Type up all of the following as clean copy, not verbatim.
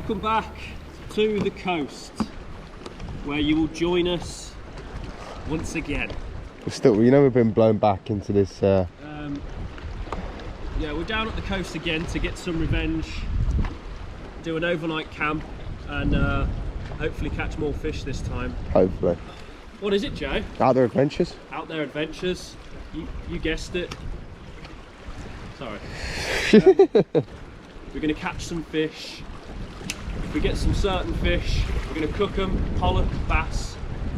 Welcome back to the coast, where you will join us once again. We've been blown back into this. Yeah, we're down at the coast again to get some revenge, do an overnight camp, and hopefully catch more fish this time. Hopefully. What is it, Joe? Out there adventures. Out there adventures. You guessed it. Sorry. We're going to catch some fish. If we get some certain fish, we're going to cook them, pollock, bass,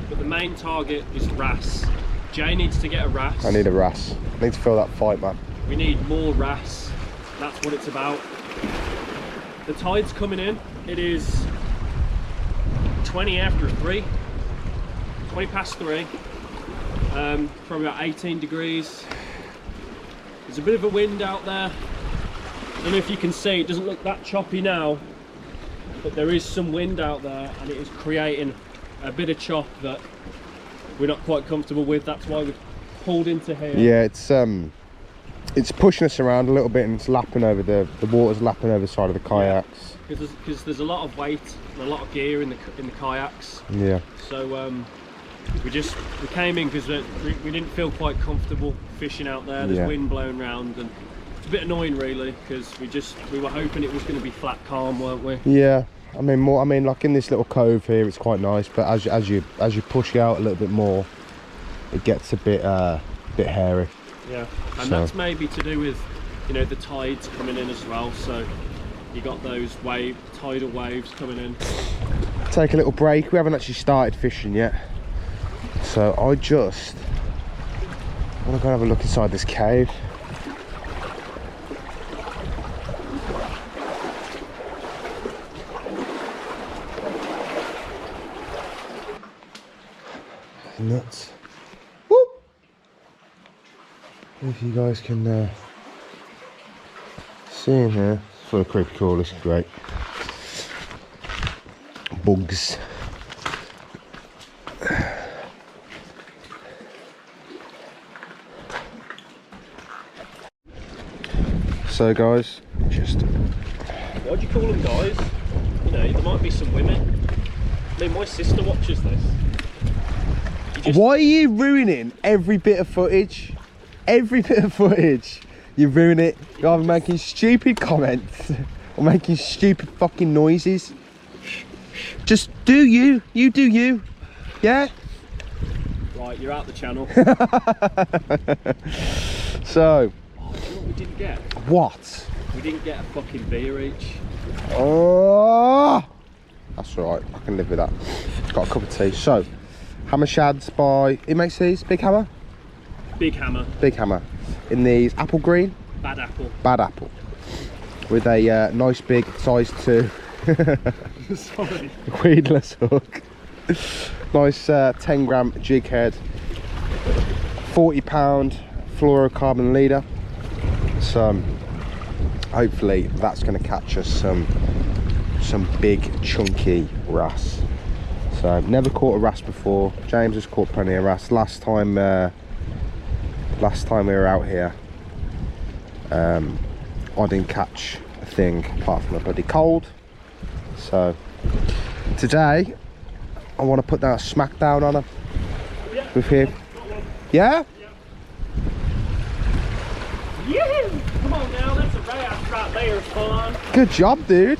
but the main target is wrasse. Jay needs to get a wrasse. I need a wrasse. I need to fill that fight, man. We need more wrasse. That's what it's about. The tide's coming in. It is 20 after 3. 20 past 3. Probably about 18 degrees. There's a bit of a wind out there. I don't know if you can see, it doesn't look that choppy now, but there is some wind out there and it is creating a bit of chop that we're not quite comfortable with. That's why we've pulled into here. Yeah, it's pushing us around a little bit, and it's lapping over the water's lapping over the side of the kayaks. Because there's a lot of weight and a lot of gear in the kayaks. Yeah. So we came in because we didn't feel quite comfortable fishing out there. There's wind blowing around, and it's a bit annoying really, because we were hoping it was going to be flat calm, weren't we? Yeah. I mean, like in this little cove here, it's quite nice, but as you push out a little bit more, it gets a bit hairy. Yeah, and that's maybe to do with, the tides coming in as well. So you got those tidal waves coming in. Take a little break. We haven't actually started fishing yet, so I want to go have a look inside this cave. Nuts. Whoop! If you guys can see in here, it's full of creepy crawlers. Great bugs. So guys, why'd you call them guys? There might be some women. I mean, my sister watches this. Why are you ruining every bit of footage? Every bit of footage, you ruin it. You're either making stupid comments or making stupid fucking noises. Just do you do you, yeah? Right, you're out the channel. So, oh, do you know what we didn't get? What? We didn't get a fucking beer each. Oh, that's all right, I can live with that. Got a cup of tea. So, hammer shads by, who makes these? Big Hammer? Big Hammer. Big Hammer. In these apple green? Bad apple. Bad apple. With a nice big size 2. Sorry. Weedless hook. Nice 10 gram jig head. 40 pound fluorocarbon leader. So hopefully that's going to catch us some big chunky wrasse. So I've never caught a wrasse before. James has caught plenty of wrasse. Last time we were out here, I didn't catch a thing apart from a bloody cold. So today I want to put down a smackdown on her with him. Yeah? Yeah. Come on now, that's a wrasse right there, fun. Good job, dude.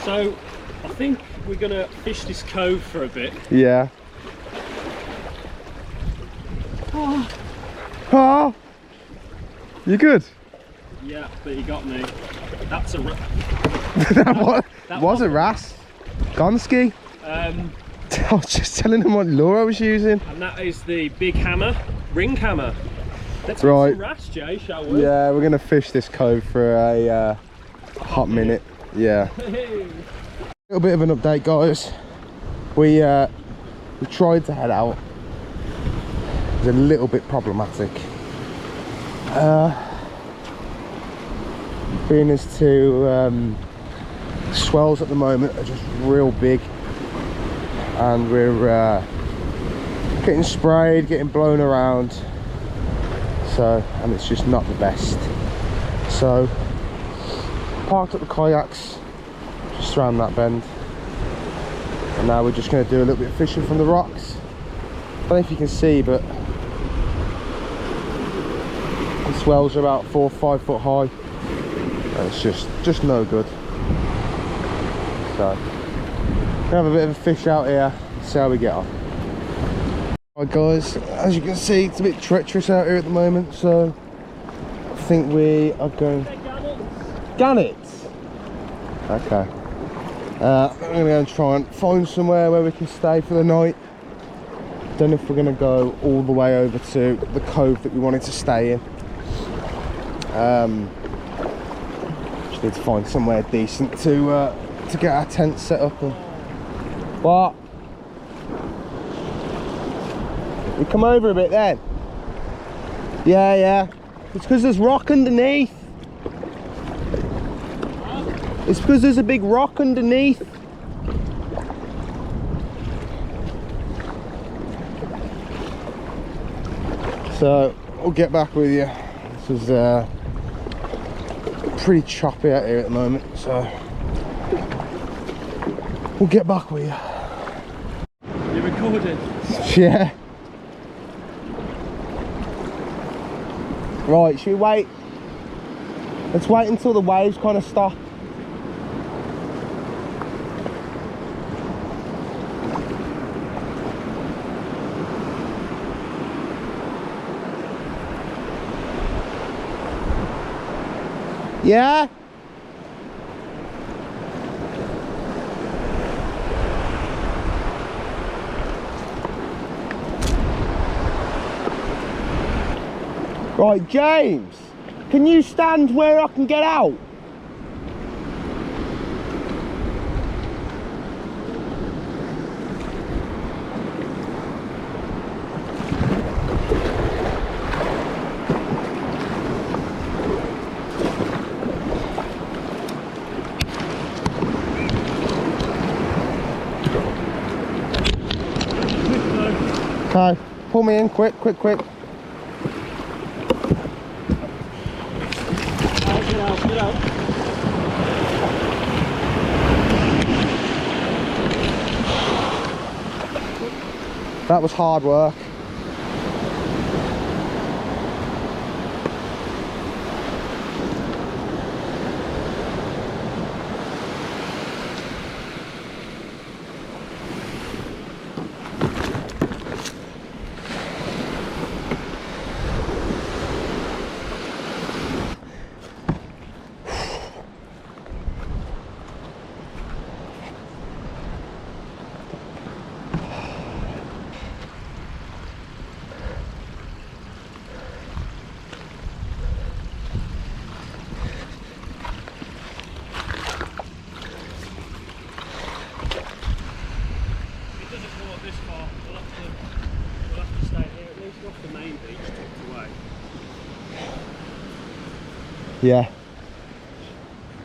So I think we're gonna fish this cove for a bit. Yeah. Oh. Oh, you good? Yeah, but you got me. That's a that was a wrasse. Gonski. I was just telling him what lure I was using. And that is the Big Hammer ring hammer. Let's right. get some wrasse, Jay, shall we? Yeah, we're gonna fish this cove for a hot minute. Yeah. Hey. A little bit of an update, guys. We tried to head out. It was a little bit problematic. Being as two swells at the moment are just real big, and we're getting sprayed, getting blown around. So, and it's just not the best. So parked up the kayaks just around that bend, and now we're just going to do a little bit of fishing from the rocks. I don't know if you can see, but the swells are about 4 or 5 foot high, and it's just no good. So we'll have a bit of a fish out here, see how we get on. Right guys, as you can see, it's a bit treacherous out here at the moment, so I think we are going... Gannets? Okay. I'm going to go and try and find somewhere where we can stay for the night. Don't know if we're going to go all the way over to the cove that we wanted to stay in. Just need to find somewhere decent to get our tent set up. And... What? You come over a bit then. Yeah. It's because there's rock underneath. It's because there's a big rock underneath. So I'll get back with you. This is pretty choppy out here at the moment, so we'll get back with you. You're recording? Yeah. Right, should we wait? Let's wait until the waves kind of stop. Yeah? Right, James, can you stand where I can get out? Okay, pull me in, quick. Get out. That was hard work.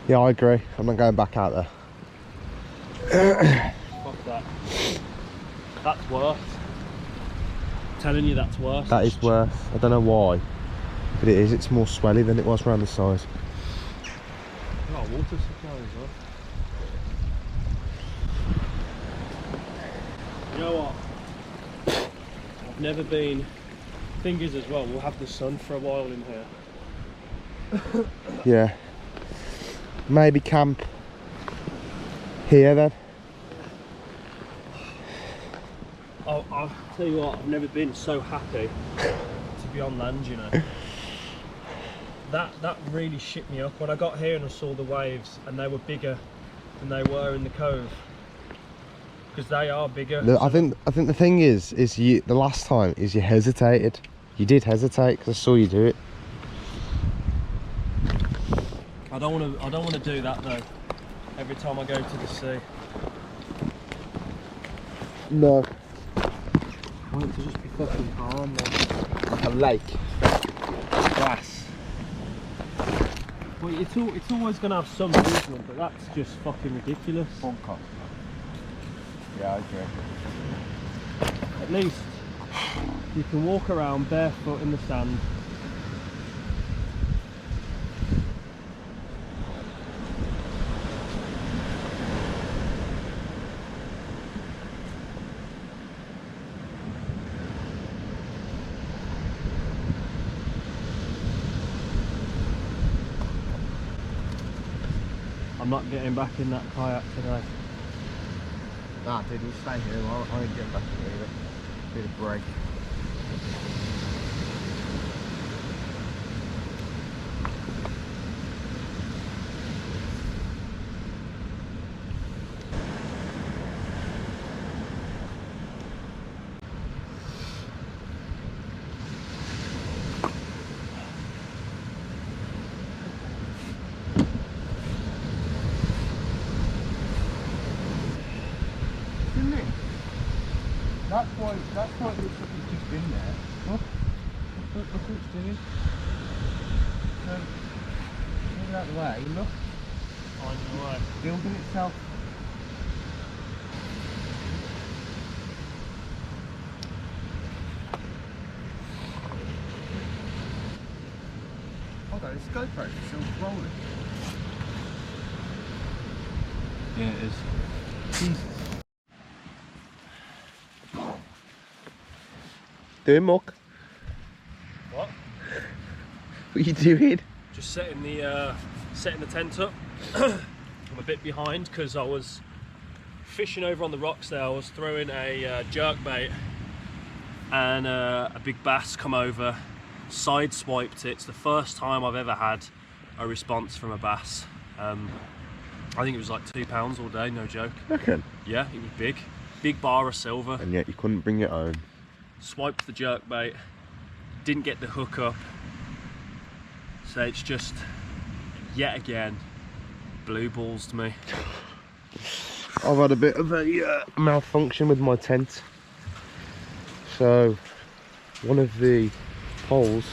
Yeah, I agree. I'm not going back out there. Fuck that. That's worse. I'm telling you, that's worse. That is worse. I don't know why, but it is. It's more swelly than it was around the sides. Oh, water supply as well. You know what? I've never been. Thing is, as well, we'll have the sun for a while in here. Yeah, maybe camp here then. Oh, I'll tell you what, I've never been so happy to be on land, you know. That really shit me up when I got here and I saw the waves and they were bigger than they were in the cove, because they are bigger. Look, I think the thing is you. The last time is you hesitated. You did hesitate because I saw you do it. I don't want to do that though. Every time I go to the sea. No. I want it to just be fucking calm, man. Like a lake. Grass. Well, it's always going to have some movement, but that's just fucking ridiculous. Bunker. Yeah, I agree. At least you can walk around barefoot in the sand. I'm not getting back in that kayak today. Nah, dude, we'll stay here. I ain't getting back in either. Need a break. That's why it looks like it's just been there. Look what it's doing. So, move it out of the way, look. On the way. Building itself. Hold on, it's GoPro, it's still rolling. Yeah, it is. Jesus. Doing, Muck? What? What are you doing? Just setting the tent up. I'm a bit behind because I was fishing over on the rocks there. I was throwing a jerk bait and a big bass come over, side swiped it. It's the first time I've ever had a response from a bass. I think it was like £2 all day, no joke. Reckon? Yeah, it was big bar of silver. And yet you couldn't bring it home. Swiped the jerk bait, didn't get the hook up, so it's just yet again blue balls to me. I've had a bit of a malfunction with my tent. So one of the poles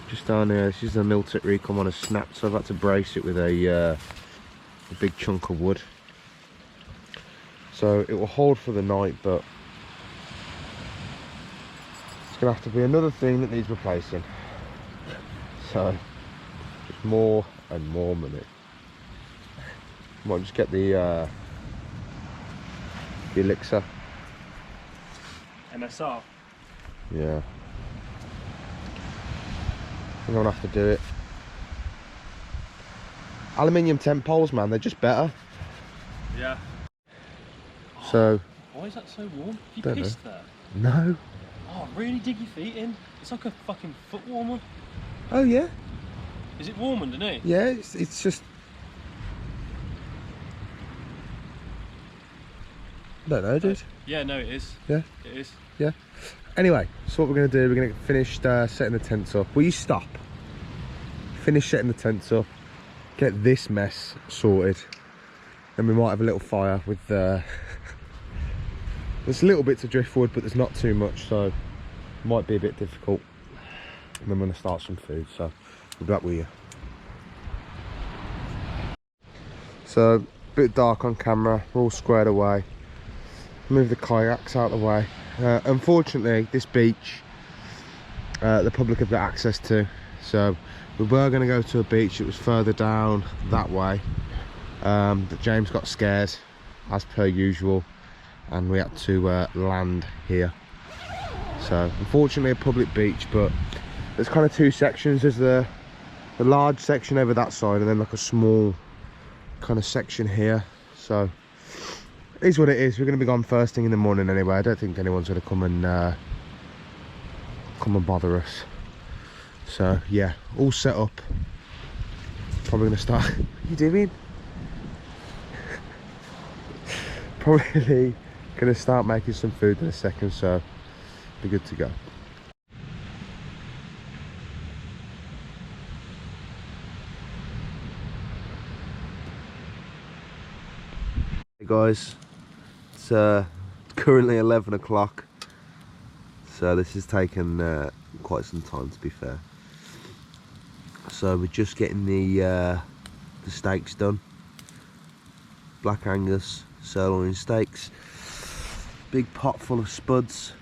just down here, this is a Miltec Recon one, has snapped, so I've had to brace it with a big chunk of wood. So it will hold for the night, but it's gonna have to be another thing that needs replacing. So just more and more money. Might just get the elixir. MSR. Yeah. I'm gonna have to do it. Aluminium tent poles, man, they're just better. Yeah. So. Why is that so warm? You Don't pissed there? No. Oh, really dig your feet in. It's like a fucking foot warmer. Oh yeah. Is it warm underneath? Yeah, it's just. I don't know, dude. Yeah, no, it is. Yeah. It is. Yeah. Anyway, so what we're going to do, we're going to finish setting the tents up. Will you stop? Finish setting the tents up. Get this mess sorted. Then we might have a little fire with there's little bits of driftwood, but there's not too much, so it might be a bit difficult. And then I'm going to start some food, so we'll be back with you. So, a bit dark on camera, we're all squared away. Move the kayaks out of the way. Unfortunately, this beach the public have got access to, so we were going to go to a beach that was further down that way, but James got scared as per usual and we had to land here. So unfortunately a public beach, but there's kind of two sections. There's the large section over that side and then like a small kind of section here. So it is what it is. We're going to be gone first thing in the morning anyway. I don't think anyone's going to come and bother us. So yeah, all set up. Probably going to start. What are you doing? Probably going to start making some food in a second, so be good to go. Hey guys, it's currently 11 o'clock, so this has taken quite some time, to be fair. So we're just getting the steaks done. Black Angus sirloin steaks, big pot full of spuds,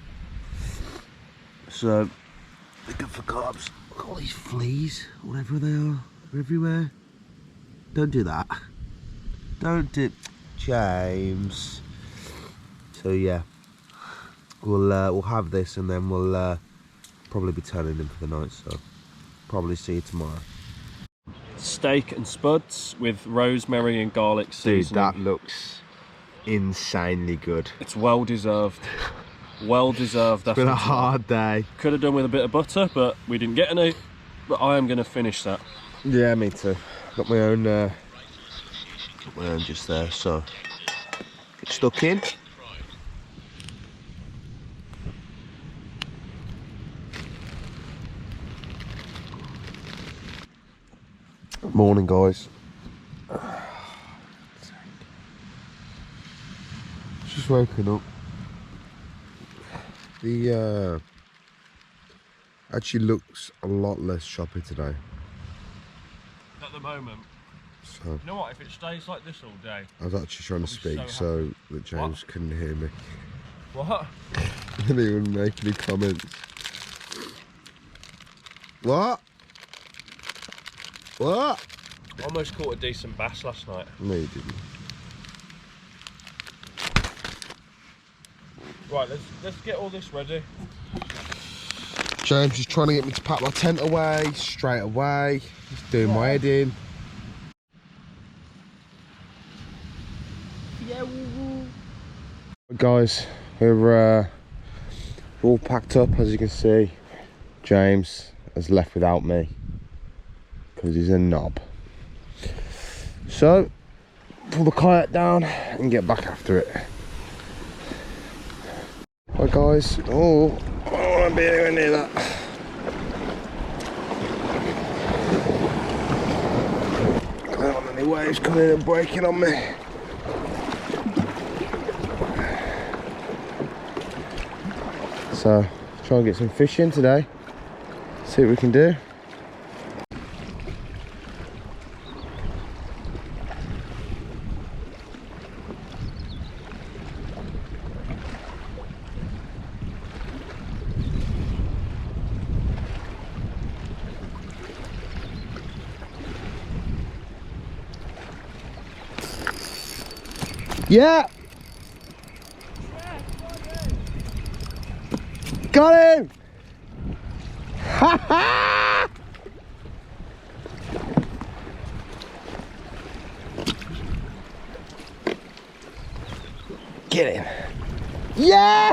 so they're good for carbs. Look at all these fleas, whatever they are, they're everywhere. Don't do that, don't do, James. So yeah, we'll have this and then we'll probably be turning in for the night, so probably see you tomorrow. steak and spuds with rosemary and garlic seasoning. Dude, that looks insanely good. It's well deserved. Well deserved. It's been a hard day. Could have done with a bit of butter, but we didn't get any. But I am going to finish that. Yeah, me too. Got my own just there, so get stuck in. Morning, guys. Just woken up. The actually looks a lot less choppy today. At the moment. So you know what? If it stays like this all day. I was actually trying to speak so that James couldn't hear me. What? I didn't even make any comments. What? What? Almost caught a decent bass last night. No, you didn't. Right, let's get all this ready. James is trying to get me to pack my tent away straight away. He's doing my head in. Yeah, Guys, we're all packed up, as you can see. James has left without me because he's a knob. So, pull the kayak down and get back after it. Right, guys. Oh, I don't want to be anywhere near that. I don't want any waves coming in and breaking on me. So, try and get some fish in today. See what we can do. Yeah! Got him! Ha ha! Get him! Yes!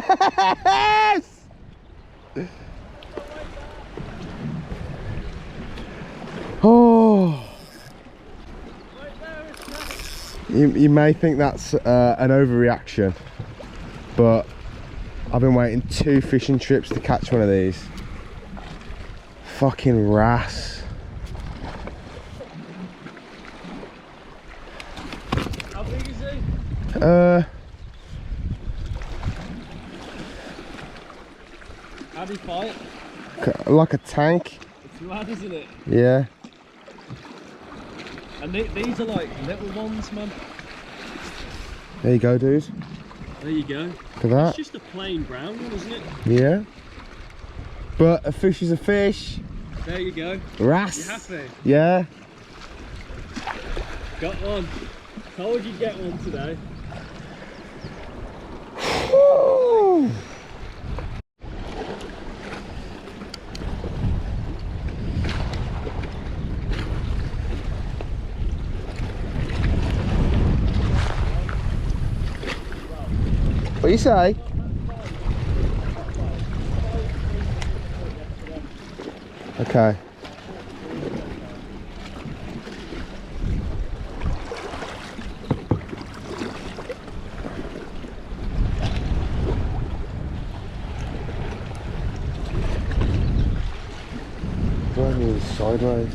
Oh! You may think that's an overreaction, but I've been waiting 2 fishing trips to catch one of these. Fucking wrasse. How big is he? How do you fight? Like a tank. It's mad, isn't it? Yeah. And these are like little ones, man. There you go, dude. There you go. Look at that. It's just a plain brown one, isn't it? Yeah. But a fish is a fish. There you go. Wrasse. You happy? Yeah. Got one. Told you'd get one today. Woo. What do you say? Okay. Running sideways.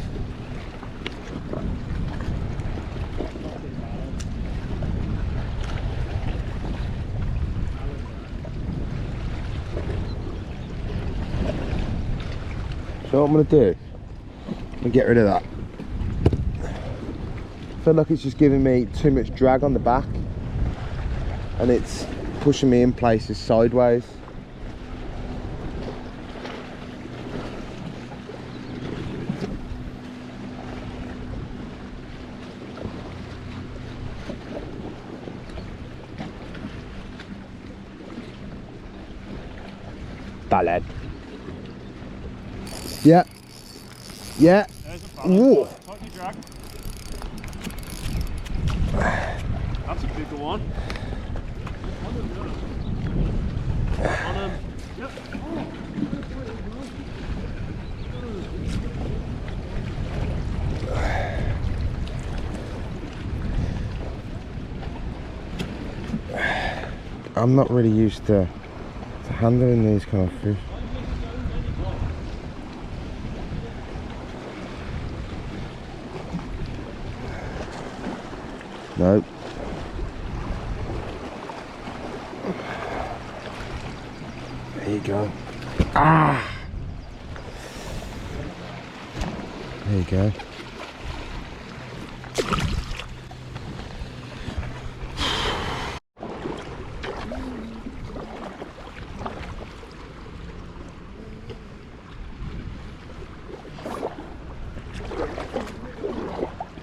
So what I'm going to do, I'm going to get rid of that. I feel like it's just giving me too much drag on the back and it's pushing me in places sideways. Ballad. Yeah. Yeah. Whoa. drag. That's a bigger one. On him. Yep. I'm not really used to handling these kind of fish. Nope. There you go. Ah! There you go.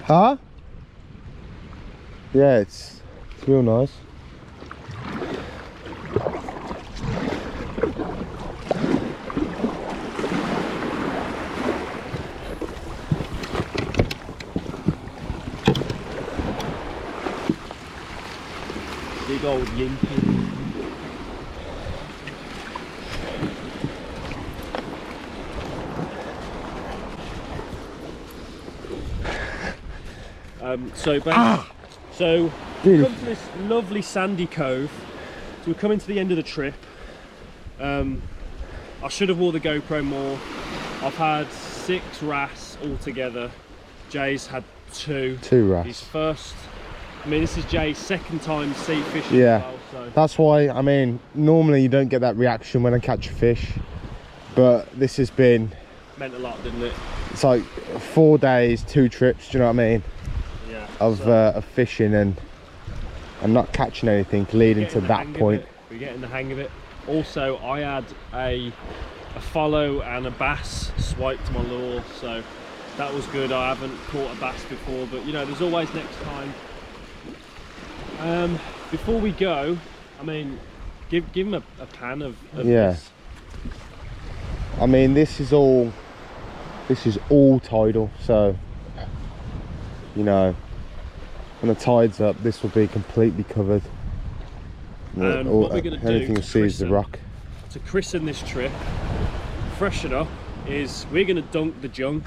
Huh? Yeah, it's real nice. Big old Yankee. So we come to this lovely sandy cove. So we're coming to the end of the trip. I should have wore the GoPro more. I've had 6 wrasse altogether. Jay's had 2. 2 wrasse. His first. I mean, this is Jay's second time sea fishing. Yeah. As well, so. That's why. I mean, normally you don't get that reaction when I catch a fish, but this has been. Meant a lot, didn't it? It's like 4 days, 2 trips. Do you know what I mean? Yeah. Of fishing and not catching anything, leading to that point. We're getting the hang of it. Also, I had a follow and a bass swiped my lure, so that was good. I haven't caught a bass before, but you know, there's always next time. Before we go, I mean, give him a pan of yeah. this. I mean, this is all tidal, so you know, when the tide's up, this will be completely covered. And what we're going to do anything you see is the rock. To christen this trip, freshen up, is we're going to dunk the junk.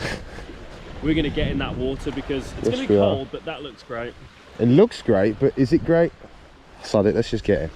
We're going to get in that water because it's going to be cold, but that looks great. It looks great, but is it great? Sod it, let's just get in.